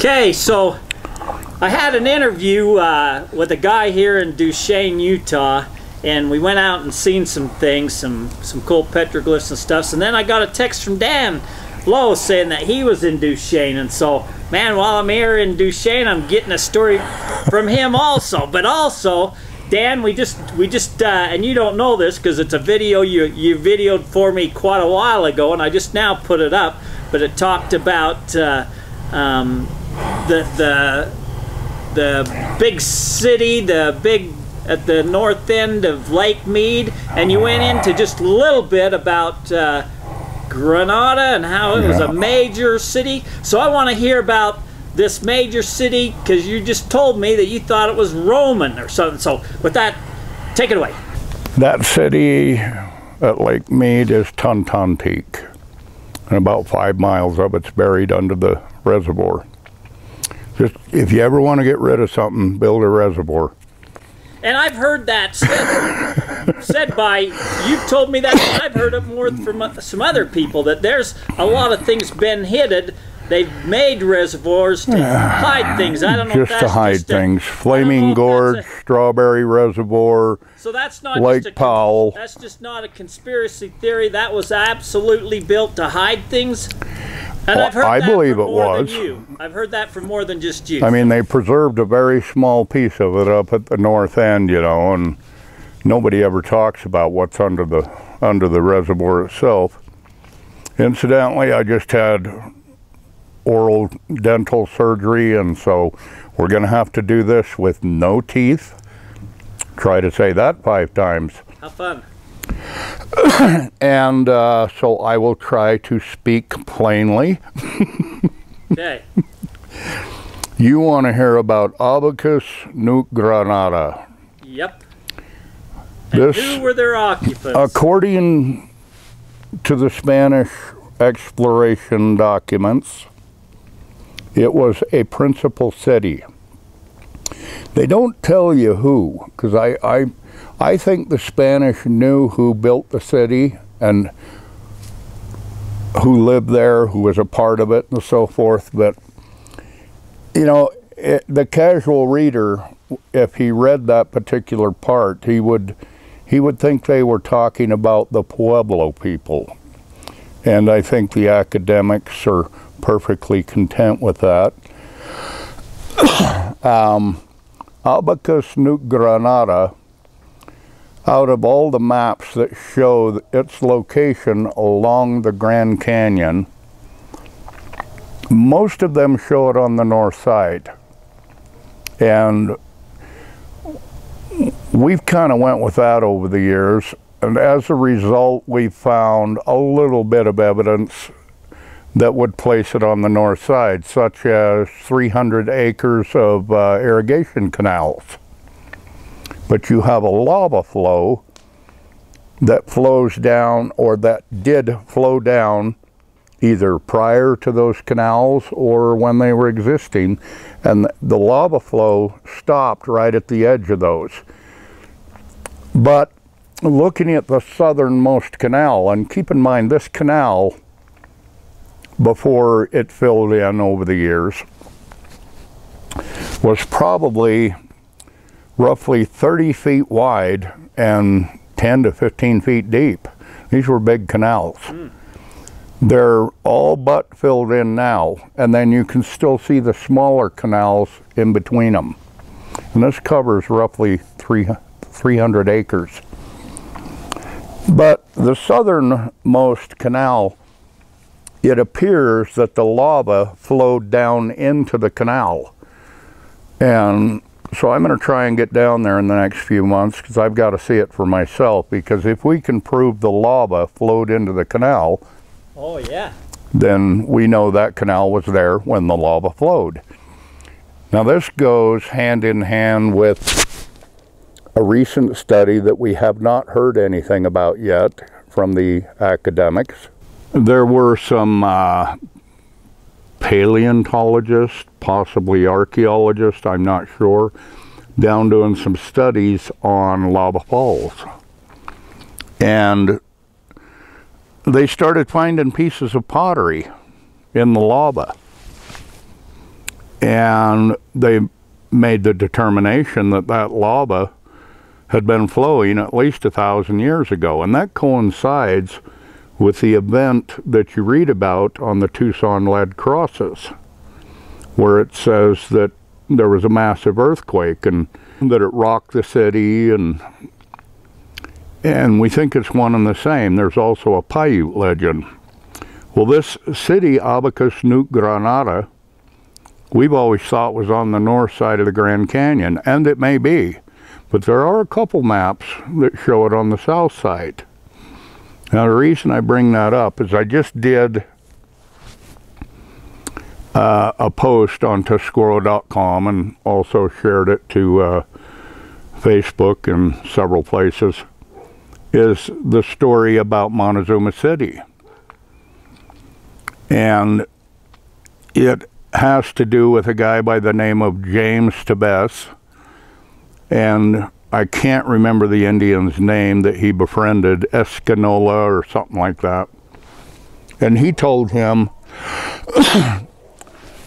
Okay, so I had an interview with a guy here in Duchesne, Utah, and we went out and seen some things, some cool petroglyphs and stuff. And then I got a text from Dan Lowe saying that he was in Duchesne, and so, man, while I'm here in Duchesne, I'm getting a story from him also. But also, Dan, we just and you don't know this because it's a video you videoed for me quite a while ago, and I just now put it up. But it talked about the big city, at the north end of Lake Mead, and you went into just a little bit about Granada and how it was a major city. So I want to hear about this major city because you just told me that you thought it was Roman or something. So with that, take it away. That city at Lake Mead is Tuntuntique, and about 5 miles of it's buried under the reservoir. Just, if you ever want to get rid of something, build a reservoir. And I've heard that said by, you've told me that, and I've heard it more from some other people, that there's a lot of things been hidden. They've made reservoirs to hide things. I don't know just if that's to hide things. Flaming Gorge, Strawberry Reservoir, so that's not Lake Powell. That's just not a conspiracy theory. That was absolutely built to hide things. And I've heard I that believe from it more was. than you. I've heard that from more than just you. I mean, they preserved a very small piece of it up at the north end, you know, and nobody ever talks about what's under the reservoir itself. Incidentally, I just had oral dental surgery, and so we're going to have to do this with no teeth. Try to say that 5 times. How fun. And so I will try to speak plainly. Okay. You want to hear about Abacus Nuke Granada. Yep. And who were their occupants? According to the Spanish exploration documents, it was a principal city. They don't tell you who, because I think the Spanish knew who built the city and who lived there, who was a part of it, and so forth. But, you know, the casual reader, if he read that particular part, he would think they were talking about the Pueblo people. And I think the academics are perfectly content with that. Abacus Nuke Granada, out of all the maps that show its location along the Grand Canyon, most of them show it on the north side. And we've kind of went with that over the years, and as a result we've found a little bit of evidence that would place it on the north side, such as 300 acres of irrigation canals. But you have a lava flow that flows down, or that did flow down, either prior to those canals or when they were existing, and the lava flow stopped right at the edge of those. But looking at the southernmost canal, and keep in mind this canal, before it filled in over the years, was probably roughly 30 feet wide and 10 to 15 feet deep. These were big canals. They're all but filled in now, and then you can still see the smaller canals in between them. And this covers roughly 300 acres. But the southernmost canal, it appears that the lava flowed down into the canal. And so I'm going to try and get down there in the next few months, because I've got to see it for myself, because if we can prove the lava flowed into the canal, oh yeah, then we know that canal was there when the lava flowed. Now this goes hand in hand with a recent study that we have not heard anything about yet from the academics. There were some paleontologists, possibly archaeologists, I'm not sure, down doing some studies on lava falls. And they started finding pieces of pottery in the lava. And they made the determination that that lava had been flowing at least 1,000 years ago. And that coincides with the event that you read about on the Tucson lead crosses, where it says that there was a massive earthquake and that it rocked the city, and we think it's one and the same. There's also a Paiute legend. Well, this city, Abacus, New Granada, we've always thought was on the north side of the Grand Canyon, and it may be, but there are a couple maps that show it on the south side. Now, the reason I bring that up is I just did a post on Tuscarora.com and also shared it to Facebook and several places, is the story about Montezuma City. And it has to do with a guy by the name of James Tebes, and I can't remember the Indian's name that he befriended, Escanola or something like that. And he told him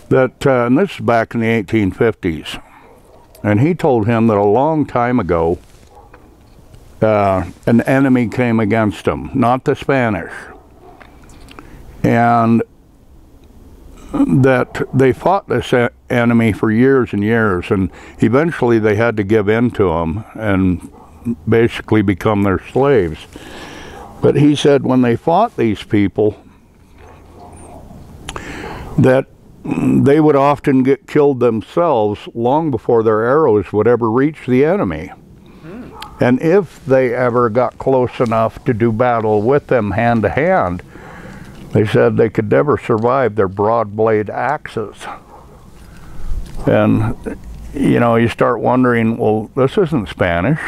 that, and this is back in the 1850s, and he told him that a long time ago, an enemy came against him, not the Spanish, and that they fought this enemy for years and years, and eventually they had to give in to him and basically become their slaves. But he said when they fought these people, that they would often get killed themselves long before their arrows would ever reach the enemy. And if they ever got close enough to do battle with them hand to hand, they said they could never survive their broad blade axes. And, you know, you start wondering, well, this isn't Spanish.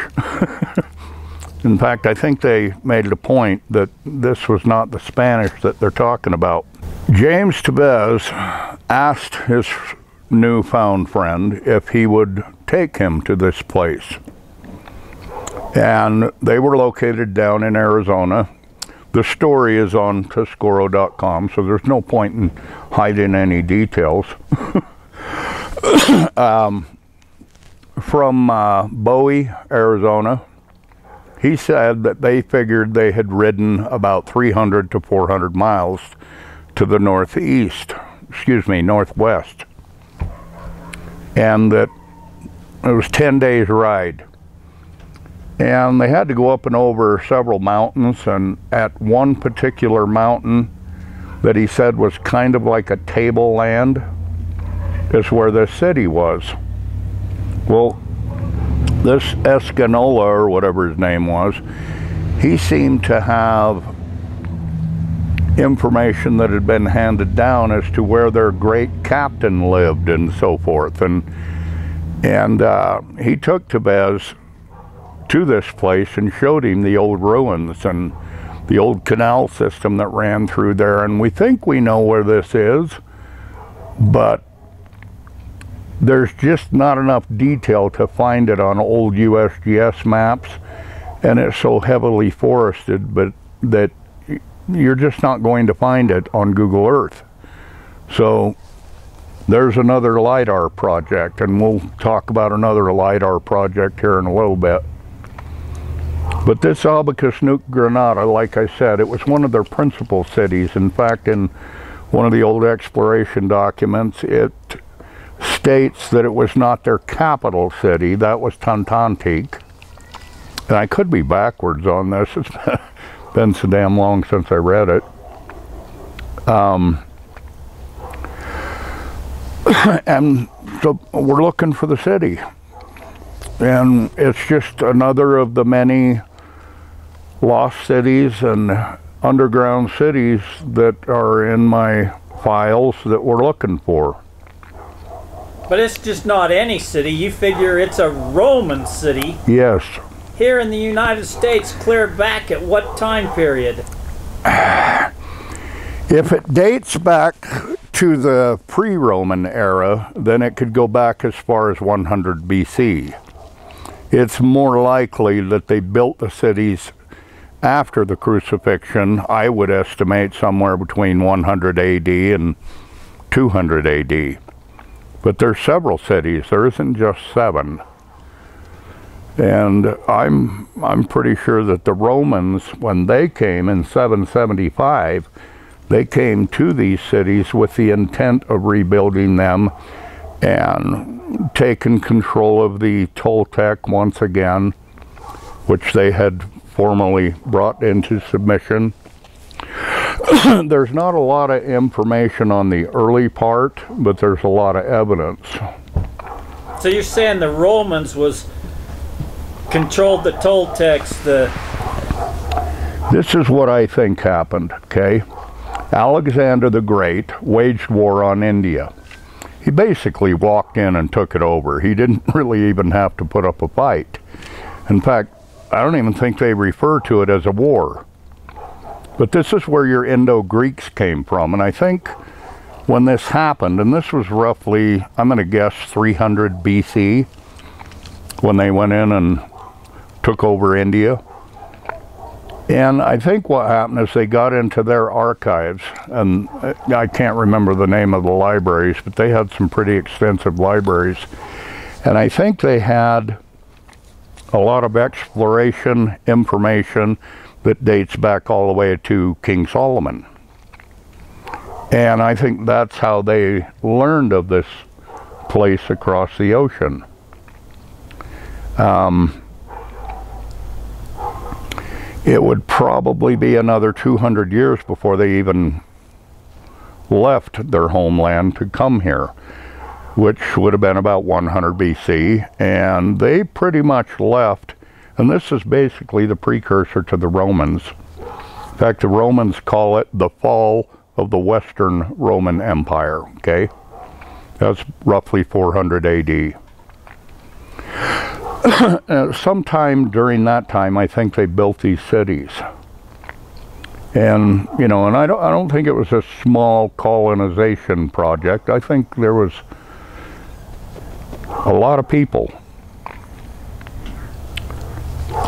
In fact, I think they made it a point that this was not the Spanish that they're talking about. James Tebes asked his newfound friend if he would take him to this place. And they were located down in Arizona. The story is on Tuscarora.com, so there's no point in hiding any details. From Bowie, Arizona, he said that they figured they had ridden about 300 to 400 miles to the northwest, and that it was 10 days ride. And they had to go up and over several mountains, and at one particular mountain that he said was kind of like a tableland is where the city was. Well, this Escanola, or whatever his name was, he seemed to have information that had been handed down as to where their great captain lived and so forth. And he took Tebes to this place and showed him the old ruins and the old canal system that ran through there. And we think we know where this is, but there's just not enough detail to find it on old USGS maps, and it's so heavily forested but that you're just not going to find it on Google Earth. So there's another LiDAR project, and we'll talk about another LiDAR project here in a little bit. But this Abacus, New Granada, like I said, it was one of their principal cities. In fact, in one of the old exploration documents, it states that it was not their capital city. That was Tantantique. And I could be backwards on this. It's been so damn long since I read it. And so we're looking for the city. And it's just another of the many lost cities and underground cities that are in my files that we're looking for. But it's just not any city. You figure it's a Roman city. Yes. Here in the United States, clear back at what time period? If it dates back to the pre-Roman era, then it could go back as far as 100 BC. It's more likely that they built the cities after the crucifixion. I would estimate somewhere between 100 AD and 200 AD. But there's several cities. There isn't just 7. And I'm pretty sure that the Romans, when they came in 775, they came to these cities with the intent of rebuilding them and taking control of the Toltec once again, which they had formally brought into submission. There's not a lot of information on the early part, but there's a lot of evidence. So you're saying the Romans controlled the Toltecs, This is what I think happened, okay? Alexander the Great waged war on India. He basically walked in and took it over. He didn't really even have to put up a fight. In fact, I don't even think they refer to it as a war. But this is where your Indo-Greeks came from. And I think when this happened, and this was roughly, I'm going to guess 300 BC, when they went in and took over India. And I think what happened is they got into their archives, and I can't remember the name of the libraries, but they had some pretty extensive libraries. And I think they had a lot of exploration information that dates back all the way to King Solomon. And I think that's how they learned of this place across the ocean. It would probably be another 200 years before they even left their homeland to come here, which would have been about 100 BC, and they pretty much left, and this is basically the precursor to the Romans. In fact, the Romans call it the fall of the Western Roman Empire, okay? That's roughly 400 AD. Sometime during that time, I think they built these cities. And, you know, and I don't think it was a small colonization project. I think there was a lot of people.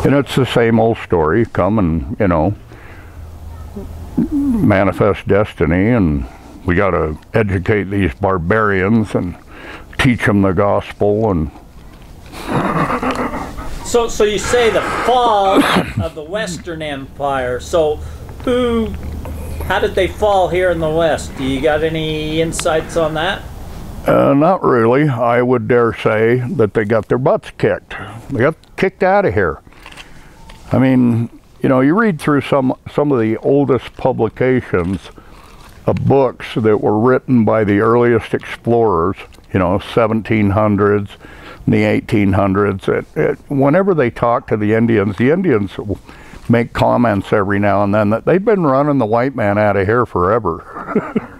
And it's the same old story. Come and, you know, manifest destiny, and we got to educate these barbarians and teach them the gospel. And So you say the fall of the Western Empire. So how did they fall here in the West? Do you got any insights on that? Not really. I would dare say that they got their butts kicked. They got kicked out of here. I mean, you know, you read through some of the oldest publications of books that were written by the earliest explorers, you know, 1700s, in the 1800s. Whenever they talk to the Indians will make comments every now and then that they've been running the white man out of here forever.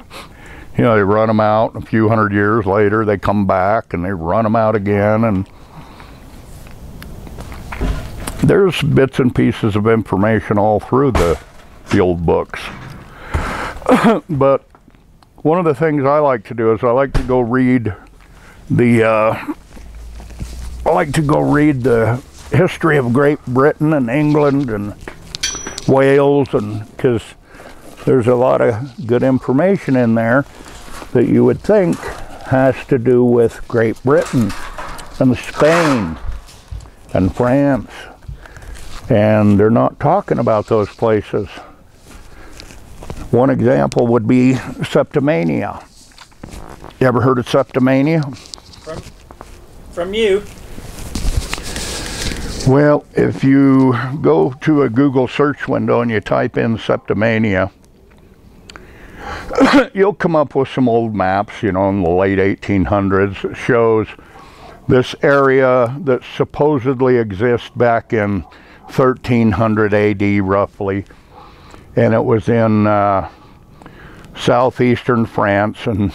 You know, they run them out, a few hundred years later they come back and they run them out again, and there's bits and pieces of information all through the old books. But one of the things I like to do is I like to go read the history of Great Britain and England and Wales, and because there's a lot of good information in there that you would think has to do with Great Britain and Spain and France, and they're not talking about those places. One example would be Septimania. You ever heard of Septimania? From you. Well, if you go to a Google search window and you type in Septimania, you'll come up with some old maps, you know, in the late 1800s. It shows this area that supposedly exists back in 1300 AD roughly, and it was in southeastern France, and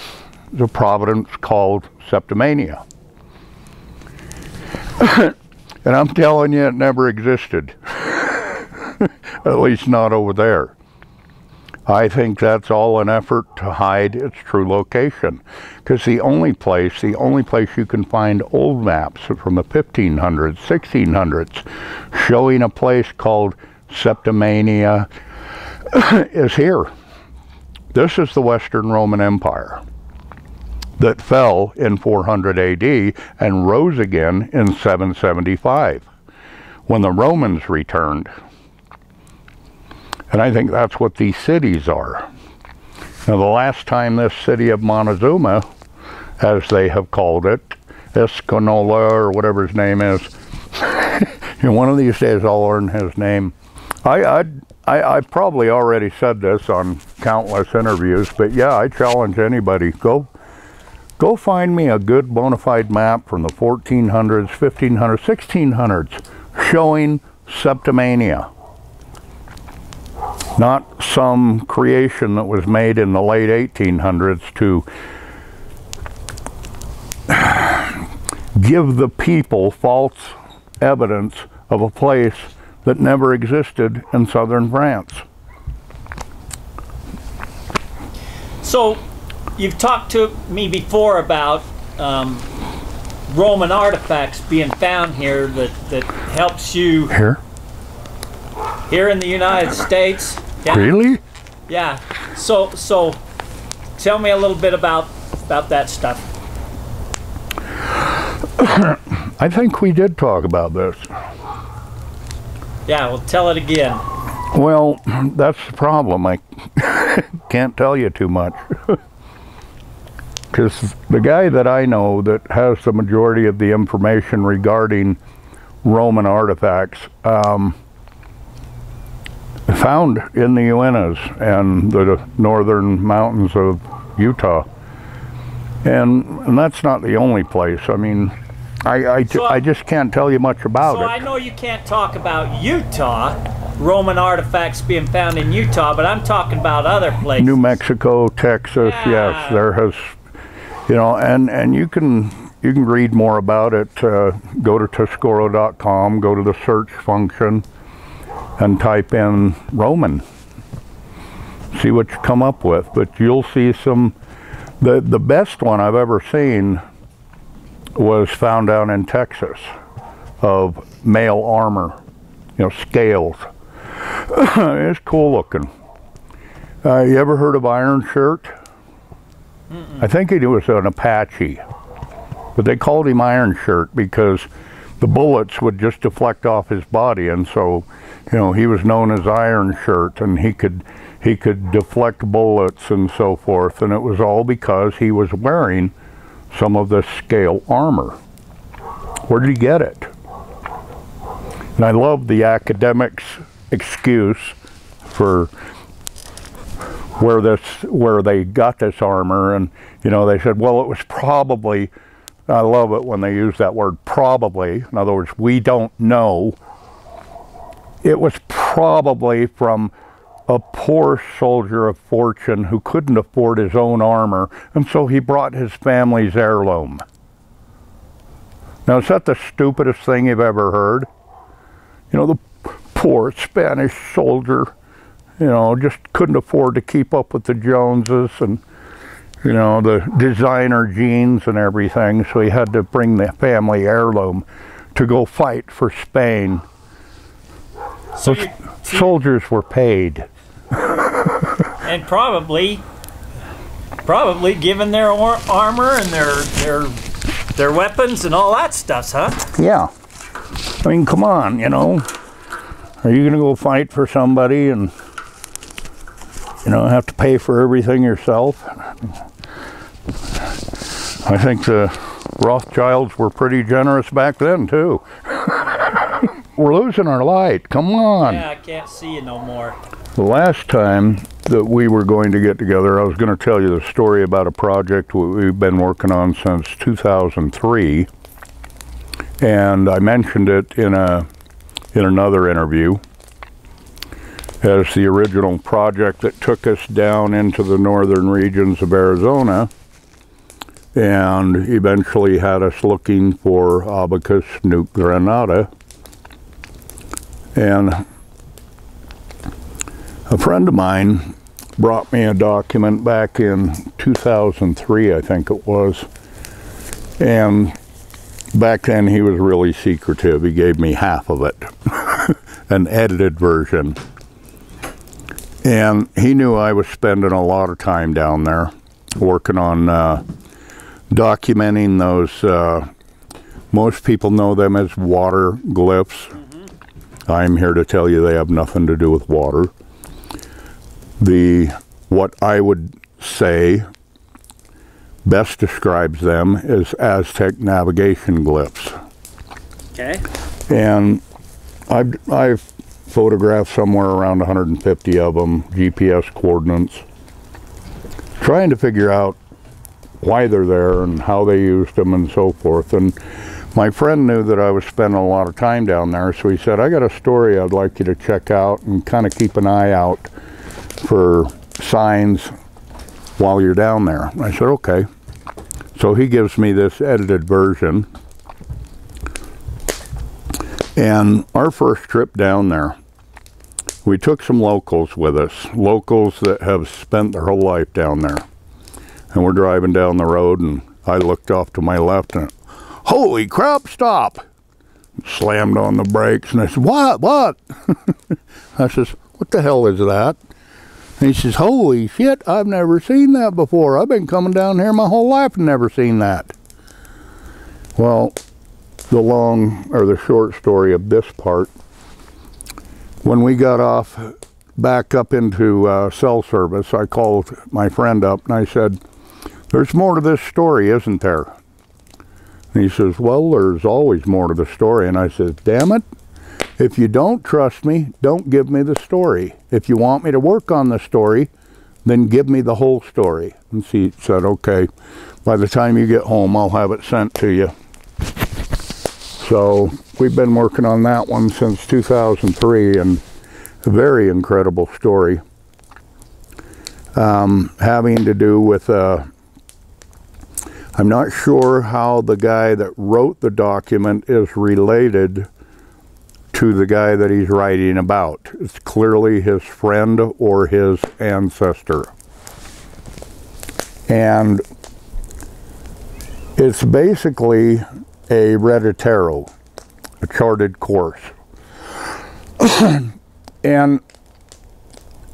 the province called Septimania. And I'm telling you, it never existed. At least not over there. I think that's all an effort to hide its true location. Because the only place you can find old maps from the 1500s, 1600s, showing a place called Septimania is here. This is the Western Roman Empire. that fell in 400 AD and rose again in 775 when the Romans returned. And I think that's what these cities are. Now, the last time this city of Montezuma, as they have called it, Escanola or whatever his name is, one of these days I'll learn his name. I probably already said this on countless interviews, but yeah, I challenge anybody, go find me a good bona fide map from the 1400s, 1500s, 1600s showing septimania. Not some creation that was made in the late 1800s to give the people false evidence of a place that never existed in southern France. So, you've talked to me before about Roman artifacts being found here that helps you here in the United States. Yeah. Really? Yeah. So tell me a little bit about that stuff. I think we did talk about this. Yeah, well, tell it again. Well, that's the problem. I can't tell you too much. Because the guy that I know that has the majority of the information regarding Roman artifacts found in the Uintas and the northern mountains of Utah. And that's not the only place. I mean, I just can't tell you much about it. So I know you can't talk about Utah, Roman artifacts being found in Utah, but I'm talking about other places. New Mexico, Texas, yes, there has, you know, and you can read more about it. Go to Tuscoro.com, go to the search function, and type in Roman. See what you come up with. But you'll see some. The best one I've ever seen was found down in Texas of male armor, you know, scales. It's cool looking. You ever heard of Iron Shirt? Mm-mm. I think he was an Apache, but they called him Iron Shirt because the bullets would just deflect off his body, and so, you know, he was known as Iron Shirt, and he could deflect bullets and so forth, and it was all because he was wearing some of this scale armor. Where did he get it? And I love the academics' excuse for where they got this armor, and you know, they said, well, it was probably, I love it when they use that word probably, in other words, we don't know. It was probably from a poor soldier of fortune who couldn't afford his own armor, and so he brought his family's heirloom. Now, is that the stupidest thing you've ever heard? You know, the poor Spanish soldier, you know, just couldn't afford to keep up with the Joneses and, you know, the designer jeans and everything, so he had to bring the family heirloom to go fight for Spain. So soldiers were paid. And probably given their armor and their weapons and all that stuff, huh? Yeah. I mean, come on, you know. Are you going to go fight for somebody and, you know, have to pay for everything yourself? I think the Rothschilds were pretty generous back then, too. We're losing our light. Come on. Yeah, I can't see you no more. The last time that we were going to get together, I was going to tell you the story about a project we've been working on since 2003, and I mentioned it in another interview as the original project that took us down into the northern regions of Arizona and eventually had us looking for Abacus Nuke Granada. And a friend of mine brought me a document back in 2003, I think it was. And back then he was really secretive. He gave me half of it, an edited version. And he knew I was spending a lot of time down there working on documenting those, most people know them as water glyphs. I'm here to tell you they have nothing to do with water. What I would say best describes them as Aztec navigation glyphs. Okay. And I've photographed somewhere around 150 of them, GPS coordinates, trying to figure out why they're there and how they used them and so forth. And my friend knew that I was spending a lot of time down there, so he said, I got a story I'd like you to check out and kind of keep an eye out for signs while you're down there. I said, okay. So he gives me this edited version. And our first trip down there, we took some locals with us, locals that have spent their whole life down there. And we're driving down the road, and I looked off to my left, and holy crap, stop! Slammed on the brakes, and I said, what? I says, what the hell is that? And he says, holy shit, I've never seen that before. I've been coming down here my whole life and never seen that. Well, the short story of this part, when we got off back up into cell service, I called my friend up and I said, there's more to this story, isn't there? And he says, well, there's always more to the story. And I said, damn it, if you don't trust me, don't give me the story. If you want me to work on the story, then give me the whole story. And she said, okay, by the time you get home, I'll have it sent to you. So we've been working on that one since 2003, and a very incredible story, having to do with, I'm not sure how the guy that wrote the document is related to the guy that he's writing about. It's clearly his friend or his ancestor. And it's basically a Redditero, a charted course. And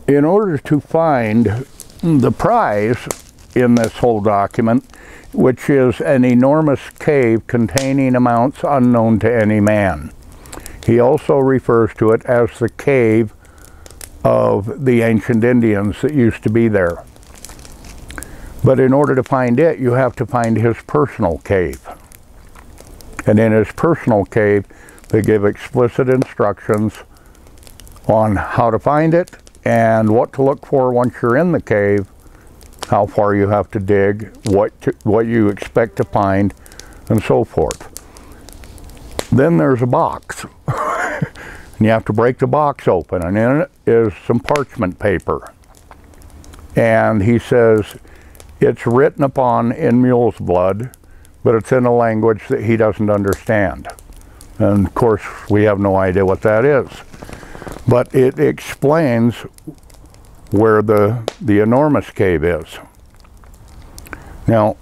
in order to find the prize in this whole document, which is an enormous cave containing amounts unknown to any man. He also refers to it as the cave of the ancient Indians that used to be there. But in order to find it, you have to find his personal cave. And in his personal cave, they give explicit instructions on how to find it and what to look for once you're in the cave, how far you have to dig, what you expect to find, and so forth. Then there's a box. And you have to break the box open, and in it is some parchment paper. And he says it's written upon in mule's blood, but it's in a language that he doesn't understand. And of course, we have no idea what that is. But it explains where the enormous cave is. Now,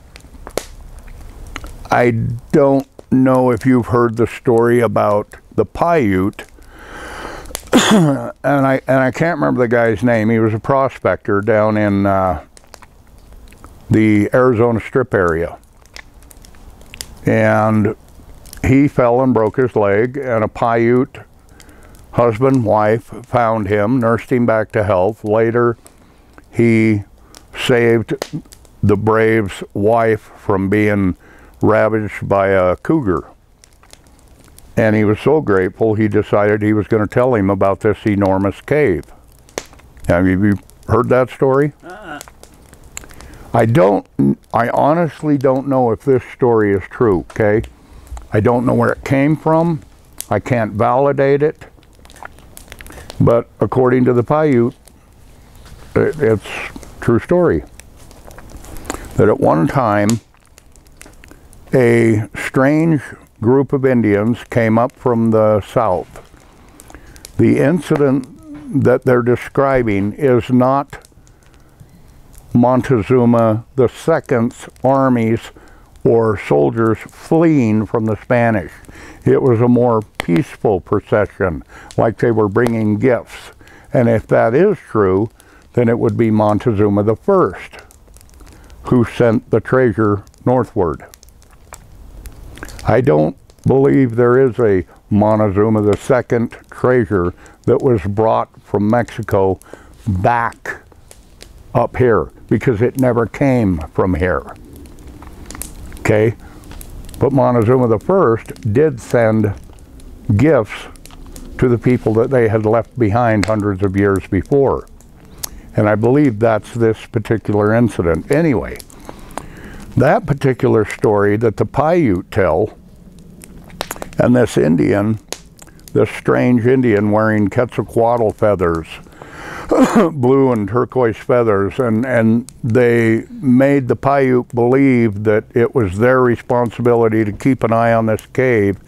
I don't know if you've heard the story about the Paiute, and I can't remember the guy's name. He was a prospector down in the Arizona Strip area. And he fell and broke his leg, and a Paiute husband, wife found him, nursed him back to health. Later, he saved the brave's wife from being ravaged by a cougar. And he was so grateful, he decided he was going to tell him about this enormous cave. Have you heard that story? I honestly don't know if this story is true, okay? I don't know where it came from. I can't validate it. But according to the Paiute, it's a true story. That at one time, a strange group of Indians came up from the south. The incident that they're describing is not Montezuma II's armies or soldiers fleeing from the Spanish. It was a more peaceful procession, like they were bringing gifts. And if that is true, then it would be Montezuma I who sent the treasure northward. I don't believe there is a Montezuma II treasure that was brought from Mexico back up here, because it never came from here. Okay? But Montezuma I did send gifts to the people that they had left behind hundreds of years before. And I believe that's this particular incident. Anyway, that particular story that the Paiute tell, and this Indian, this strange Indian wearing Quetzalcoatl feathers, blue and turquoise feathers, and they made the Paiute believe that it was their responsibility to keep an eye on this cave,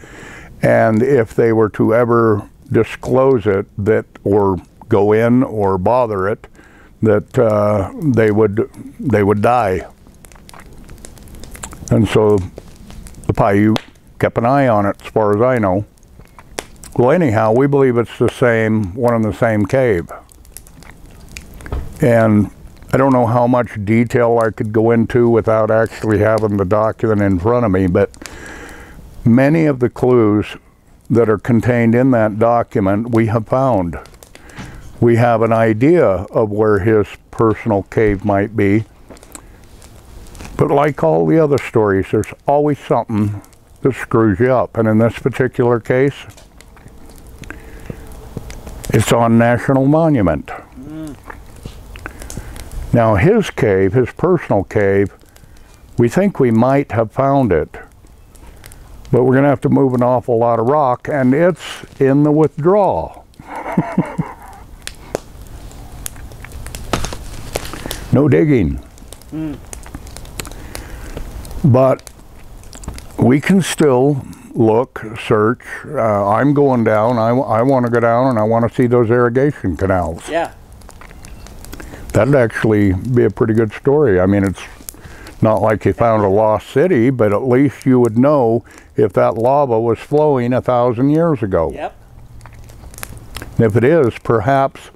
and if they were to ever disclose it, that or go in or bother it, that they would die. And so the Paiute kept an eye on it, as far as I know. Well, anyhow, we believe it's the same, one and the same cave. And I don't know how much detail I could go into without actually having the document in front of me, but many of the clues that are contained in that document we have found. We have an idea of where his personal cave might be, but like all the other stories, there's always something that screws you up. And in this particular case, it's on National Monument. Now his cave, his personal cave, we think we might have found it, but we're going to have to move an awful lot of rock, and it's in the withdrawal. No digging. But we can still look, search. I'm going down. I want to go down and I want to see those irrigation canals. Yeah. That'd actually be a pretty good story. I mean, it's not like you found a lost city, but at least you would know if that lava was flowing 1,000 years ago. Yep. And if it is, perhaps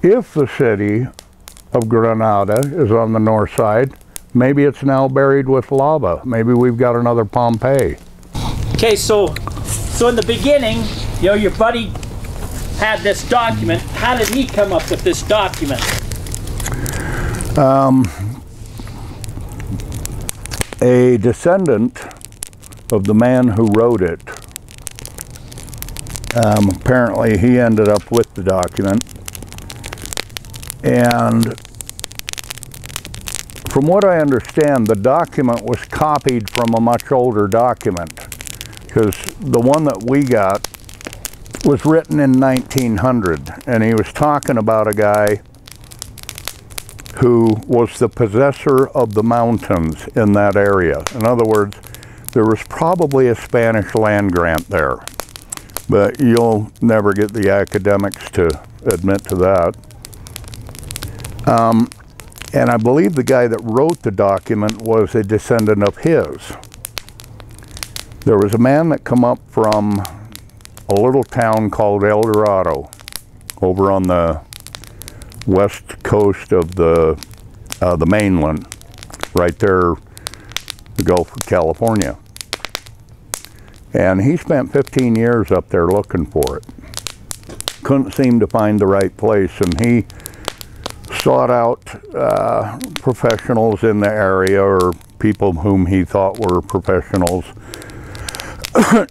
if the city of Granada is on the north side, maybe it's now buried with lava. Maybe we've got another Pompeii. Okay, so in the beginning, you know, your buddy had this document. How did he come up with this document? A descendant of the man who wrote it, apparently he ended up with the document, and from what I understand, the document was copied from a much older document, because the one that we got was written in 1900, and he was talking about a guy who was the possessor of the mountains in that area. In other words, there was probably a Spanish land grant there, but you'll never get the academics to admit to that. And I believe the guy that wrote the document was a descendant of his. There was a man that come up from a little town called El Dorado over on the west coast of the mainland, right there, the Gulf of California. And he spent 15 years up there looking for it. Couldn't seem to find the right place, and he sought out professionals in the area, or people whom he thought were professionals,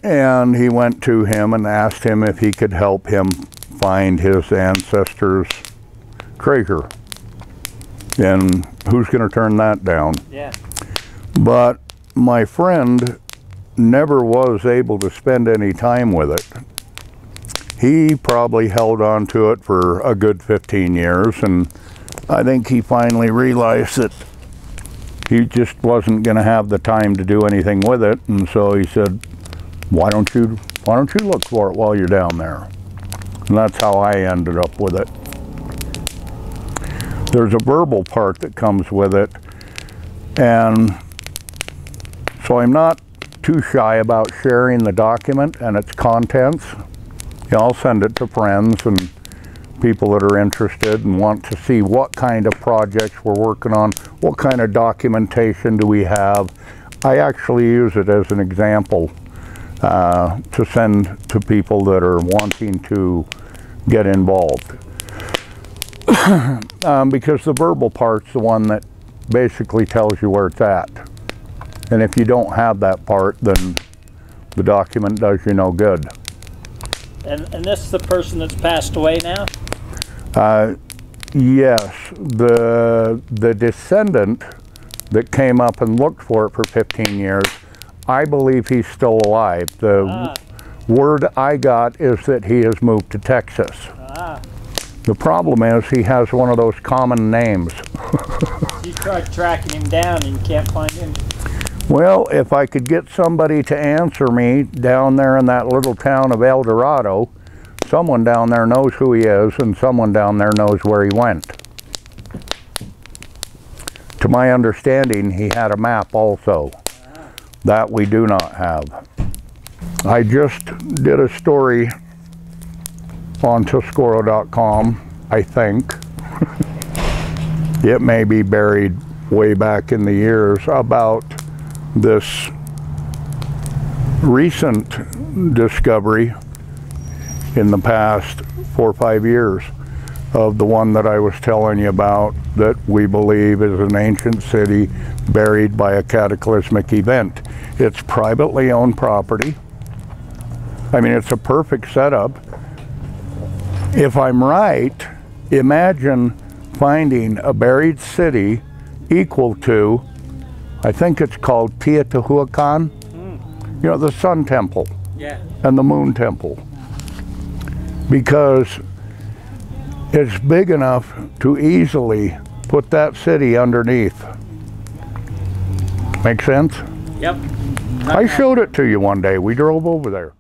and he went to him and asked him if he could help him find his ancestors' treasure. And who's going to turn that down? Yeah. But my friend never was able to spend any time with it. He probably held on to it for a good 15 years, and I think he finally realized that he just wasn't going to have the time to do anything with it, and so he said, why don't you look for it while you're down there? And that's how I ended up with it. There's a verbal part that comes with it, and so I'm not too shy about sharing the document and its contents. Yeah, I'll send it to friends and people that are interested and want to see what kind of projects we're working on, what kind of documentation do we have. I actually use it as an example to send to people that are wanting to get involved. Because the verbal part's the one that basically tells you where it's at. And if you don't have that part, then the document does you no good. And this is the person that's passed away now? Yes, the descendant that came up and looked for it for 15 years, I believe he's still alive. The word I got is that he has moved to Texas. The problem is he has one of those common names. You tried tracking him down and you can't find him? Well, if I could get somebody to answer me down there in that little town of El Dorado, someone down there knows who he is and someone down there knows where he went. To my understanding, he had a map also. That we do not have. I just did a story on Tuscoro.com, I think. It may be buried way back in the years, about this recent discovery in the past 4 or 5 years of the one that I was telling you about, that we believe is an ancient city buried by a cataclysmic event. It's privately owned property. I mean, it's a perfect setup. If I'm right, imagine finding a buried city equal to, I think it's called Teotihuacan, you know, the Sun Temple and the Moon Temple, because it's big enough to easily put that city underneath. Make sense? Yep. I showed it to you one day. We drove over there.